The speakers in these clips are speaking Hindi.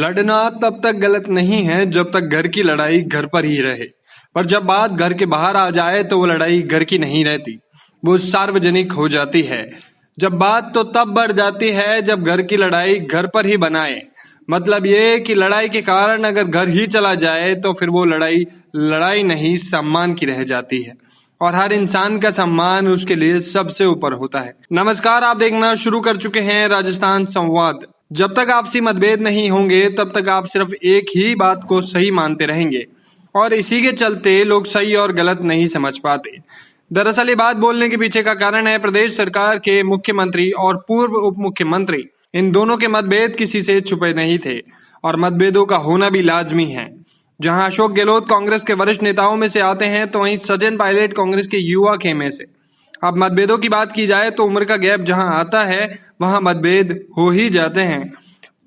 लड़ना तब तक गलत नहीं है जब तक घर की लड़ाई घर पर ही रहे, पर जब बात घर के बाहर आ जाए तो वो लड़ाई घर की नहीं रहती, वो सार्वजनिक हो जाती है। जब बात तो तब बढ़ जाती है जब घर की लड़ाई घर पर ही बनाए। मतलब ये कि लड़ाई के कारण अगर घर ही चला जाए तो फिर वो लड़ाई लड़ाई नहीं, सम्मान की रह जाती है, और हर इंसान का सम्मान उसके लिए सबसे ऊपर होता है। नमस्कार, आप देखना शुरू कर चुके हैं राजस्थान संवाद। जब तक आपसी मतभेद नहीं होंगे तब तक आप सिर्फ एक ही बात को सही मानते रहेंगे, और इसी के चलते लोग सही और गलत नहीं समझ पाते। दरअसल ये बात बोलने के पीछे का कारण है प्रदेश सरकार के मुख्यमंत्री और पूर्व उप मुख्यमंत्री, इन दोनों के मतभेद किसी से छुपे नहीं थे, और मतभेदों का होना भी लाजमी है। जहां अशोक गहलोत कांग्रेस के वरिष्ठ नेताओं में से आते हैं तो वहीं सचिन पायलट कांग्रेस के युवा खेमे से। अब मतभेदों की बात की जाए तो उम्र का गैप जहां आता है वहां मतभेद हो ही जाते हैं।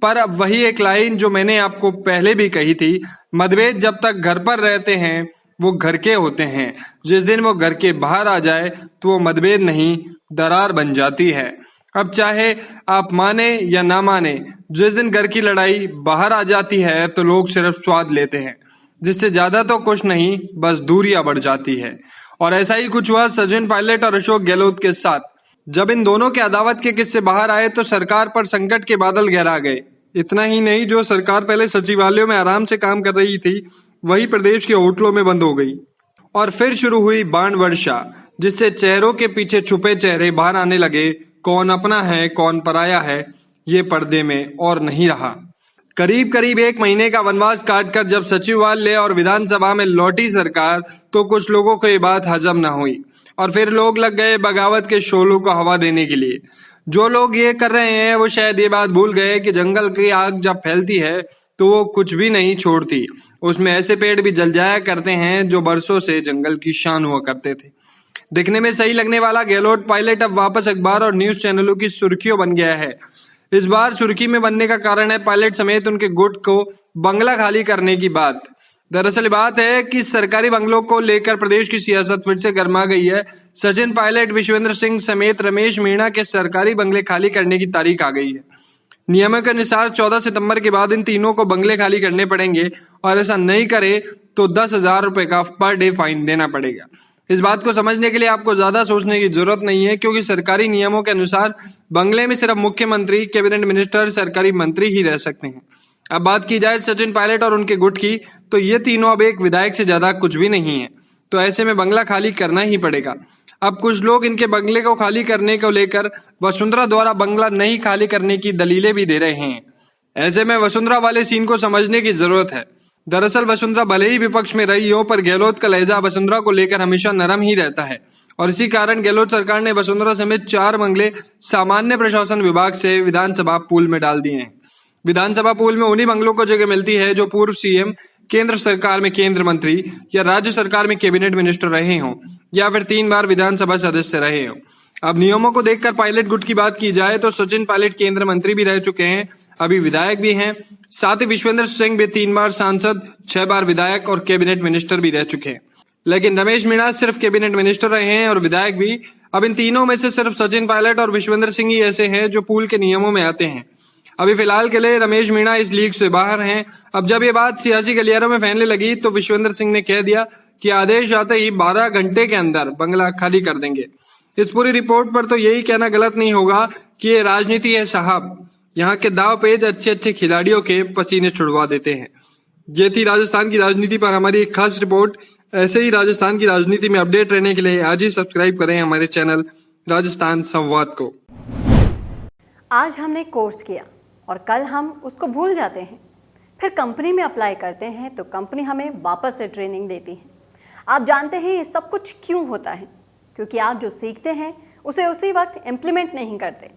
पर अब वही एक लाइन जो मैंने आपको पहले भी कही थी, मतभेद जब तक घर पर रहते हैं वो घर के होते हैं, जिस दिन वो घर के बाहर आ जाए तो वो मतभेद नहीं, दरार बन जाती है। अब चाहे आप माने या ना माने, जिस दिन घर की लड़ाई बाहर आ जाती है तो लोग सिर्फ स्वाद लेते हैं, जिससे ज्यादा तो कुछ नहीं, बस दूरियां बढ़ जाती है। और ऐसा ही कुछ हुआ सचिन पायलट और अशोक गहलोत के साथ। जब इन दोनों के अदावत के किस्से बाहर आए तो सरकार पर संकट के बादल गहरा गए। इतना ही नहीं, जो सरकार पहले सचिवालयों में आराम से काम कर रही थी वही प्रदेश के होटलों में बंद हो गई, और फिर शुरू हुई बाण वर्षा, जिससे चेहरों के पीछे छुपे चेहरे बाहर आने लगे। कौन अपना है कौन पराया है ये पर्दे में और नहीं रहा। करीब करीब एक महीने का वनवास काटकर जब सचिवालय और विधानसभा में लौटी सरकार तो कुछ लोगों को ये बात हजम न हुई, और फिर लोग लग गए बगावत के शोलों को हवा देने के लिए। जो लोग ये कर रहे हैं वो शायद ये बात भूल गए कि जंगल की आग जब फैलती है तो वो कुछ भी नहीं छोड़ती। उसमें ऐसे पेड़ भी जल जाया करते हैं जो बरसों से जंगल की शान हुआ करते थे। दिखने में सही लगने वाला गहलोत पायलट अब वापस अखबार और न्यूज चैनलों की सुर्खियों बन गया है। इस बार सुर्खी में बनने का कारण है पायलट समेत उनके गुट को बंगला खाली करने की बात। दरअसल बात है कि सरकारी बंगलों को लेकर प्रदेश की सियासत फिर से गर्मा गई है। सचिन पायलट, विश्वेंद्र सिंह समेत रमेश मीणा के सरकारी बंगले खाली करने की तारीख आ गई है। नियमों के अनुसार 14 सितंबर के बाद इन तीनों को बंगले खाली करने पड़ेंगे, और ऐसा नहीं करे तो 10,000 रुपए का पर डे फाइन देना पड़ेगा। इस बात को समझने के लिए आपको ज्यादा सोचने की जरूरत नहीं है, क्योंकि सरकारी नियमों के अनुसार बंगले में सिर्फ मुख्यमंत्री, कैबिनेट मिनिस्टर, सरकारी मंत्री ही रह सकते हैं। अब बात की जाए सचिन पायलट और उनके गुट की, तो ये तीनों अब एक विधायक से ज्यादा कुछ भी नहीं है, तो ऐसे में बंगला खाली करना ही पड़ेगा। अब कुछ लोग इनके बंगले को खाली करने को लेकर वसुंधरा द्वारा बंगला नहीं खाली करने की दलीलें भी दे रहे हैं। ऐसे में वसुंधरा वाले सीन को समझने की जरूरत है। दरअसल वसुंधरा भले ही विपक्ष में रही हो, पर गहलोत का लहजा वसुंधरा को लेकर हमेशा नरम ही रहता है, और इसी कारण गहलोत सरकार ने वसुंधरा समेत 4 बंगले सामान्य प्रशासन विभाग से विधानसभा पूल में डाल दिए हैं। विधानसभा पूल में उन्हीं बंगलों को जगह मिलती है जो पूर्व सीएम, केंद्र सरकार में केंद्र मंत्री या राज्य सरकार में कैबिनेट मिनिस्टर रहे हों, या फिर 3 बार विधानसभा सदस्य रहे हों। अब नियमों को देखकर पायलट गुट की बात की जाए तो सचिन पायलट केंद्र मंत्री भी रह चुके हैं, अभी विधायक भी हैं। साथ ही विश्वेंद्र सिंह भी 3 बार सांसद, 6 बार विधायक और कैबिनेट मिनिस्टर भी रह चुके हैं। लेकिन रमेश मीणा सिर्फ कैबिनेट मिनिस्टर रहे हैं और विधायक भी। अब इन तीनों में से सिर्फ सचिन पायलट और विश्वेंद्र सिंह ही ऐसे हैं जो पूल के नियमों में आते हैं। अभी फिलहाल के लिए रमेश मीणा इस लीग से बाहर हैं। अब जब ये बात सियासी गलियारों में फैलने लगी तो विश्वेंद्र सिंह ने कह दिया कि आदेश आते ही 12 घंटे के अंदर बंगला खाली कर देंगे। इस पूरी रिपोर्ट पर तो यही कहना गलत नहीं होगा कि ये राजनीति है साहब। यहाँ के दाव पेज अच्छे अच्छे खिलाड़ियों के पसीने छुड़वा देते हैं। ये थी राजस्थान की राजनीति पर हमारी एक खास रिपोर्ट। ऐसे ही राजस्थान की राजनीति में अपडेट रहने के लिए आज ही सब्सक्राइब करें हमारे चैनल राजस्थान संवाद को। आज हमने कोर्स किया और कल हम उसको भूल जाते हैं, फिर कंपनी में अप्लाई करते हैं तो कंपनी हमें वापस से ट्रेनिंग देती है। आप जानते हैं ये सब कुछ क्यों होता है? क्योंकि आप जो सीखते हैं उसे उसी वक्त इम्प्लीमेंट नहीं करते।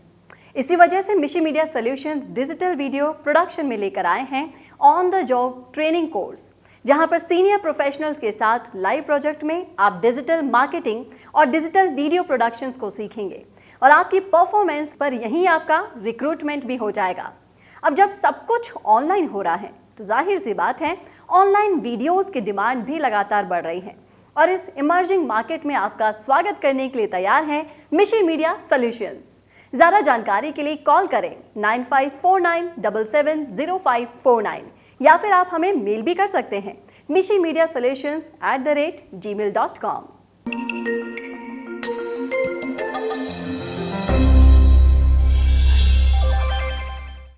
इसी वजह से मिशी media solutions digital video production में लेकर आए हैं on the job training course, जहां पर सीनियर प्रोफेशनल्स के साथ लाइव प्रोजेक्ट में आप डिजिटल मार्केटिंग और डिजिटल वीडियो प्रोडक्शंस को सीखेंगे, और आपकी परफॉर्मेंस पर यहीं आपका रिक्रूटमेंट भी हो जाएगा। अब जब सब कुछ ऑनलाइन हो रहा है तो जाहिर सी बात है ऑनलाइन वीडियोस की डिमांड भी लगातार बढ़ रही है, और इस इमर्जिंग मार्केट में आपका स्वागत करने के लिए तैयार है मिशी मीडिया सॉल्यूशंस। ज़्यादा जानकारी के लिए कॉल करें 9549770549 या फिर आप हमें मेल भी कर सकते हैं mishimedia solutions@gmail.com।